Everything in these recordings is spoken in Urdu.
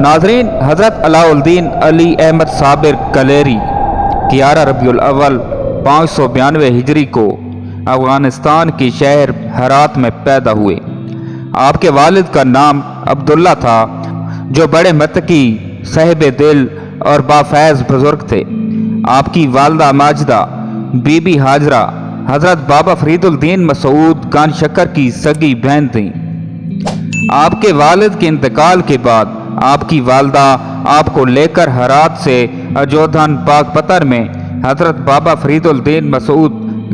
ناظرین، حضرت علاؤالدین علی احمد صابر کلیری 11 ربیع الاول 592 ہجری کو افغانستان کے شہر ہرات میں پیدا ہوئے۔ آپ کے والد کا نام عبداللہ تھا، جو بڑے متقی، صاحب دل اور بافیض بزرگ تھے۔ آپ کی والدہ ماجدہ بی بی ہاجرہ حضرت بابا فرید الدین مسعود گان شکر کی سگی بہن تھیں۔ آپ کے والد کے انتقال کے بعد آپ کی والدہ آپ کو لے کر ہرات سے اجودھان پاک پتر میں حضرت بابا فرید الدین مسعود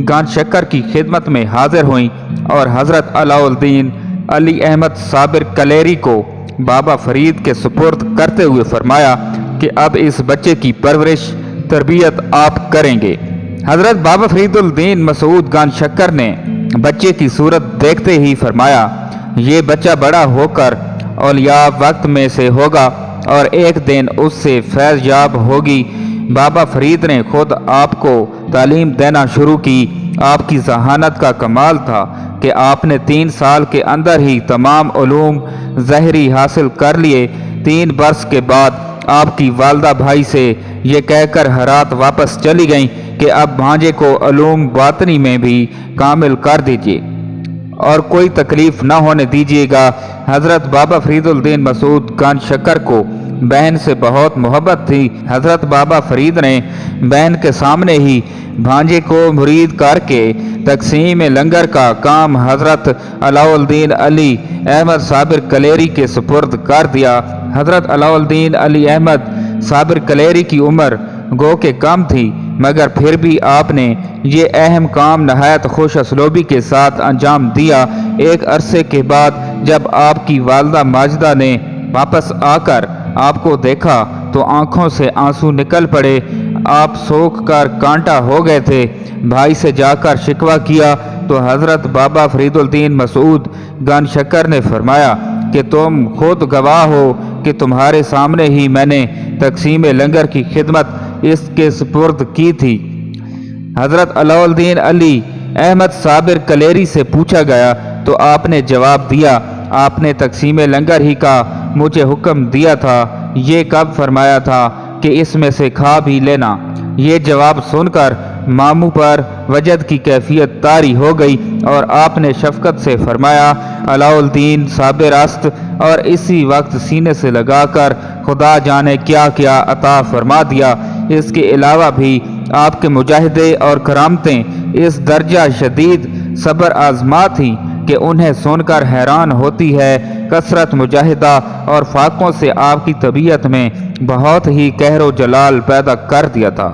گان شکر کی خدمت میں حاضر ہوئیں اور حضرت علاؤالدین علی احمد صابر کلیری کو بابا فرید کے سپرد کرتے ہوئے فرمایا کہ اب اس بچے کی پرورش تربیت آپ کریں گے۔ حضرت بابا فرید الدین مسعود گان شکر نے بچے کی صورت دیکھتے ہی فرمایا، یہ بچہ بڑا ہو کر اولیاء وقت میں سے ہوگا اور ایک دن اس سے فیض یاب ہوگی۔ بابا فرید نے خود آپ کو تعلیم دینا شروع کی۔ آپ کی ذہانت کا کمال تھا کہ آپ نے 3 سال کے اندر ہی تمام علوم ظاہری حاصل کر لیے۔ 3 برس کے بعد آپ کی والدہ بھائی سے یہ کہہ کر ہرات واپس چلی گئیں کہ اب بھانجے کو علوم باطنی میں بھی کامل کر دیجیے اور کوئی تکلیف نہ ہونے دیجیے گا۔ حضرت بابا فرید الدین مسعود گان شکر کو بہن سے بہت محبت تھی۔ حضرت بابا فرید نے بہن کے سامنے ہی بھانجے کو مرید کر کے تقسیم لنگر کا کام حضرت علاؤالدین علی احمد صابر کلیری کے سپرد کر دیا۔ حضرت علاؤالدین علی احمد صابر کلیری کی عمر گو کہ کم تھی، مگر پھر بھی آپ نے یہ اہم کام نہایت خوش اسلوبی کے ساتھ انجام دیا۔ ایک عرصے کے بعد جب آپ کی والدہ ماجدہ نے واپس آ کر آپ کو دیکھا تو آنکھوں سے آنسو نکل پڑے۔ آپ سوکھ کر کانٹا ہو گئے تھے۔ بھائی سے جا کر شکوہ کیا تو حضرت بابا فرید الدین مسعود گان شکر نے فرمایا کہ تم خود گواہ ہو کہ تمہارے سامنے ہی میں نے تقسیم لنگر کی خدمت اس کے سپرد کی تھی۔ حضرت علاؤالدین علی احمد صابر کلیری سے پوچھا گیا تو آپ نے جواب دیا، آپ نے تقسیم لنگر ہی کا مجھے حکم دیا تھا، یہ کب فرمایا تھا کہ اس میں سے کھا بھی لینا۔ یہ جواب سن کر ماموں پر وجد کی کیفیت طاری ہو گئی اور آپ نے شفقت سے فرمایا، علاؤالدین صابر است، اور اسی وقت سینے سے لگا کر خدا جانے کیا کیا عطا فرما دیا۔ اس کے علاوہ بھی آپ کے مجاہدے اور کرامتیں اس درجہ شدید صبر آزما تھیں کہ انہیں سن کر حیران ہوتی ہے۔ کثرت مجاہدہ اور فاقوں سے آپ کی طبیعت میں بہت ہی قہر و جلال پیدا کر دیا تھا۔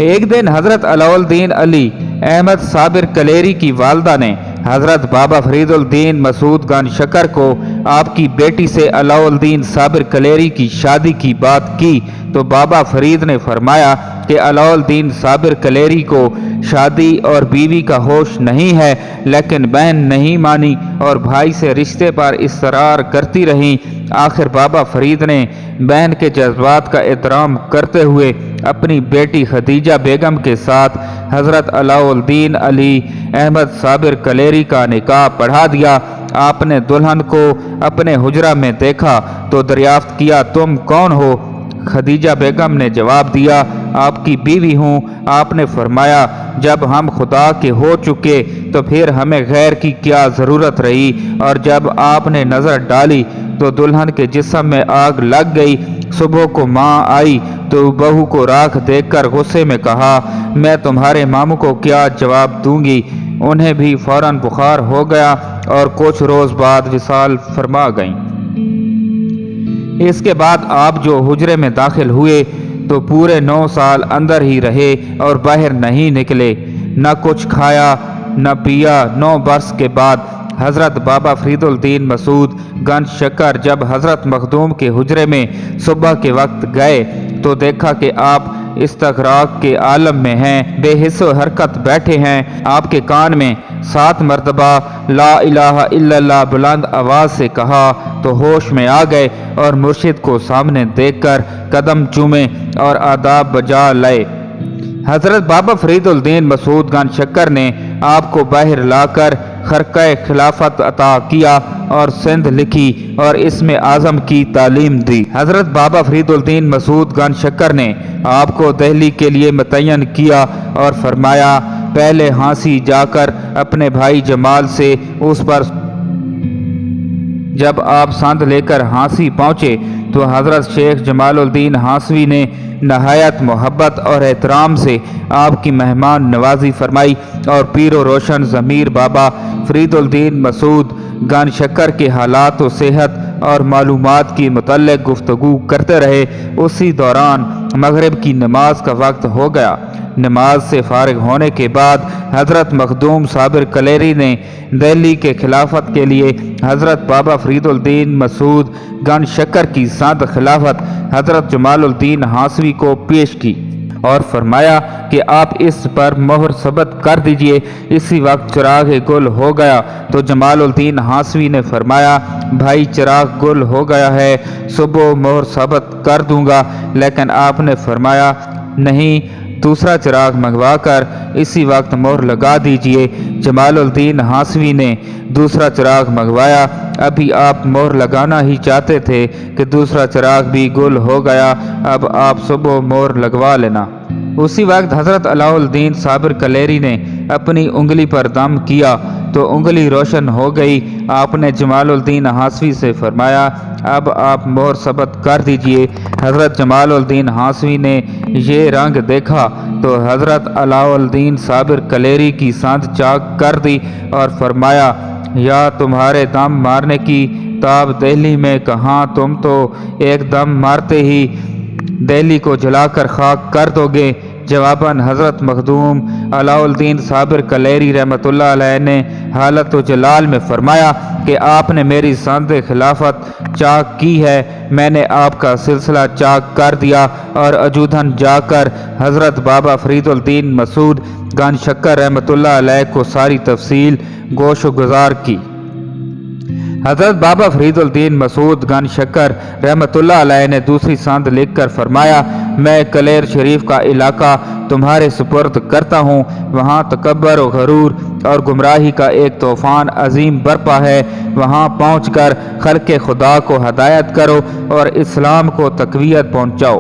ایک دن حضرت علاؤالدین علی احمد صابر کلیری کی والدہ نے حضرت بابا فرید الدین مسعود گان شکر کو آپ کی بیٹی سے علاؤالدین صابر کلیری کی شادی کی بات کی تو بابا فرید نے فرمایا کہ علاؤالدین صابر کلیری کو شادی اور بیوی کا ہوش نہیں ہے، لیکن بہن نہیں مانی اور بھائی سے رشتے پر اصرار کرتی رہیں۔ آخر بابا فرید نے بہن کے جذبات کا احترام کرتے ہوئے اپنی بیٹی خدیجہ بیگم کے ساتھ حضرت علاؤالدین علی احمد صابر کلیری کا نکاح پڑھا دیا۔ آپ نے دلہن کو اپنے حجرہ میں دیکھا تو دریافت کیا، تم کون ہو؟ خدیجہ بیگم نے جواب دیا، آپ کی بیوی ہوں۔ آپ نے فرمایا، جب ہم خدا کے ہو چکے تو پھر ہمیں غیر کی کیا ضرورت رہی؟ اور جب آپ نے نظر ڈالی تو دلہن کے جسم میں آگ لگ گئی۔ صبح کو ماں آئی تو بہو کو راکھ دیکھ کر غصے میں کہا، میں تمہارے ماموں کو کیا جواب دوں گی؟ انہیں بھی فوراً بخار ہو گیا اور کچھ روز بعد وصال فرما گئیں۔ اس کے بعد آپ جو حجرے میں داخل ہوئے تو پورے 9 سال اندر ہی رہے اور باہر نہیں نکلے، نہ کچھ کھایا نہ پیا۔ 9 برس کے بعد حضرت بابا فرید الدین مسعود گان شکر جب حضرت مخدوم کے حجرے میں صبح کے وقت گئے تو دیکھا کہ آپ استغراق کے عالم میں ہیں، بے حس و حرکت بیٹھے ہیں۔ آپ کے کان میں 7 مرتبہ لا الہ الا اللہ بلند آواز سے کہا تو ہوش میں آ گئے اور مرشد کو سامنے دیکھ کر قدم چومے اور آداب بجا لائے۔ حضرت بابا فرید الدین مسعود گان شکر نے آپ کو باہر لا کر خرقہ خلافت عطا کیا اور سندھ لکھی اور اسم اعظم کی تعلیم دی۔ حضرت بابا فرید الدین مسعود گن شکر نے آپ کو دہلی کے لیے متعین کیا اور فرمایا پہلے ہانسی جا کر اپنے بھائی جمال سے اس پر۔ جب آپ سند لے کر ہانسی پہنچے تو حضرت شیخ جمال الدین ہانسوی نے نہایت محبت اور احترام سے آپ کی مہمان نوازی فرمائی اور پیر و روشن ضمیر بابا فرید الدین مسعود گن شکر کے حالات و صحت اور معلومات کے متعلق گفتگو کرتے رہے۔ اسی دوران مغرب کی نماز کا وقت ہو گیا۔ نماز سے فارغ ہونے کے بعد حضرت مخدوم صابر کلیری نے دہلی کے خلافت کے لیے حضرت بابا فرید الدین مسعود گن شکر کی سند خلافت حضرت جمال الدین ہانسوی کو پیش کی اور فرمایا کہ آپ اس پر مہر ثبت کر دیجئے۔ اسی وقت چراغ گل ہو گیا تو جمال الدین ہانسوی نے فرمایا بھائی چراغ گل ہو گیا ہے، صبح مہر ثبت کر دوں گا، لیکن آپ نے فرمایا نہیں، دوسرا چراغ منگوا کر اسی وقت مہر لگا دیجئے۔ جمال الدین ہانسوی نے دوسرا چراغ منگوایا۔ ابھی آپ مہر لگانا ہی چاہتے تھے کہ دوسرا چراغ بھی گل ہو گیا، اب آپ صبح مہر لگوا لینا۔ اسی وقت حضرت علاء الدین صابر کلیری نے اپنی انگلی پر دم کیا تو انگلی روشن ہو گئی۔ آپ نے جمال الدین ہانسوی سے فرمایا اب آپ مہر ثبت کر دیجئے۔ حضرت جمال الدین ہانسوی نے یہ رنگ دیکھا تو حضرت علاء الدین صابر کلیری کی سند چاک کر دی اور فرمایا یا تمہارے دم مارنے کی تاب دہلی میں کہاں، تم تو ایک دم مارتے ہی دہلی کو جلا کر خاک کر دو گے۔ جواباً حضرت مخدوم علاء الدین صابر کلیری رحمۃ اللہ علیہ نے حالت و جلال میں فرمایا کہ آپ نے میری سند خلافت چاک کی ہے، میں نے آپ کا سلسلہ چاک کر دیا اور اجودھن جا کر حضرت بابا فرید الدین مسعود گن شکر رحمۃ اللہ علیہ کو ساری تفصیل گوش و گزار کی۔ حضرت بابا فرید الدین مسعود گن شکر رحمۃ اللہ علیہ نے دوسری سند لکھ کر فرمایا میں کلیر شریف کا علاقہ تمہارے سپرد کرتا ہوں، وہاں تکبر و غرور اور گمراہی کا ایک طوفان عظیم برپا ہے، وہاں پہنچ کر خلق خدا کو ہدایت کرو اور اسلام کو تقویت پہنچاؤ۔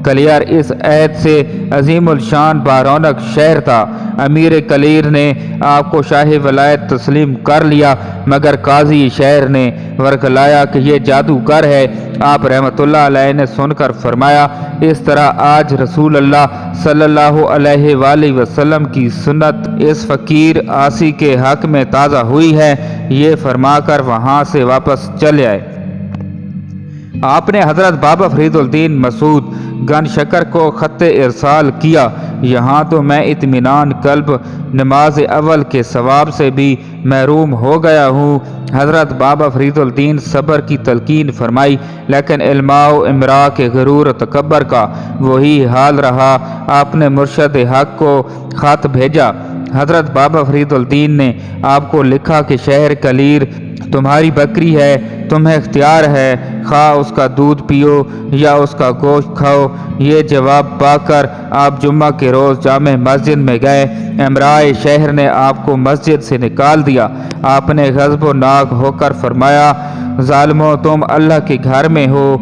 کلیر اس عہد سے عظیم الشان بارونق شہر تھا۔ امیر کلیر نے آپ کو شاہ ولایت تسلیم کر لیا، مگر قاضی شہر نے ورگلایا کہ یہ جادوگر ہے۔ آپ رحمۃ اللہ علیہ نے سن کر فرمایا اس طرح آج رسول اللہ صلی اللہ علیہ وآلہ وسلم کی سنت اس فقیر عاصی کے حق میں تازہ ہوئی ہے، یہ فرما کر وہاں سے واپس چلے آئے۔ آپ نے حضرت بابا فرید الدین مسعود گن شکر کو خط ارسال کیا یہاں تو میں اطمینان قلب نماز اول کے ثواب سے بھی محروم ہو گیا ہوں۔ حضرت بابا فرید الدین صبر کی تلقین فرمائی، لیکن علماء و امراء کے غرور و تکبر کا وہی حال رہا۔ آپ نے مرشد حق کو خط بھیجا۔ حضرت بابا فرید الدین نے آپ کو لکھا کہ شہر کلیر تمہاری بکری ہے، تمہیں اختیار ہے، خواہ اس کا دودھ پیو یا اس کا گوشت کھاؤ۔ یہ جواب پا کر آپ جمعہ کے روز جامع مسجد میں گئے۔ امرائے شہر نے آپ کو مسجد سے نکال دیا۔ آپ نے غضب و ناک ہو کر فرمایا ظالمو، تم اللہ کے گھر میں ہو،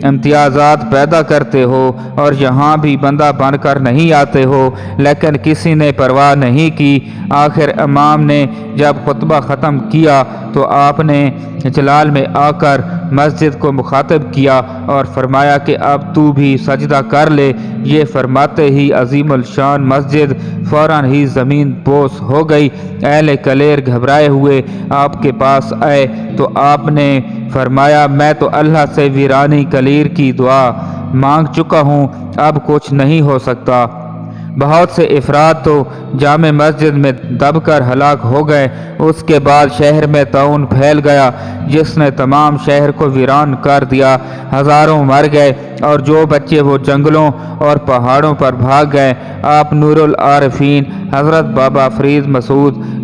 امتیازات پیدا کرتے ہو اور یہاں بھی بندہ بن کر نہیں آتے ہو، لیکن کسی نے پرواہ نہیں کی۔ آخر امام نے جب خطبہ ختم کیا تو آپ نے جلال میں آ کر مسجد کو مخاطب کیا اور فرمایا کہ اب تو بھی سجدہ کر لے۔ یہ فرماتے ہی عظیم الشان مسجد فوراً ہی زمین بوس ہو گئی۔ اہل کلیر گھبرائے ہوئے آپ کے پاس آئے تو آپ نے فرمایا میں تو اللہ سے ویرانی کلیر کی دعا مانگ چکا ہوں، اب کچھ نہیں ہو سکتا۔ بہت سے افراد تو جامع مسجد میں دب کر ہلاک ہو گئے۔ اس کے بعد شہر میں طاعون پھیل گیا جس نے تمام شہر کو ویران کر دیا، ہزاروں مر گئے اور جو بچے وہ جنگلوں اور پہاڑوں پر بھاگ گئے۔ آپ نور العارفین حضرت بابا فرید مسعود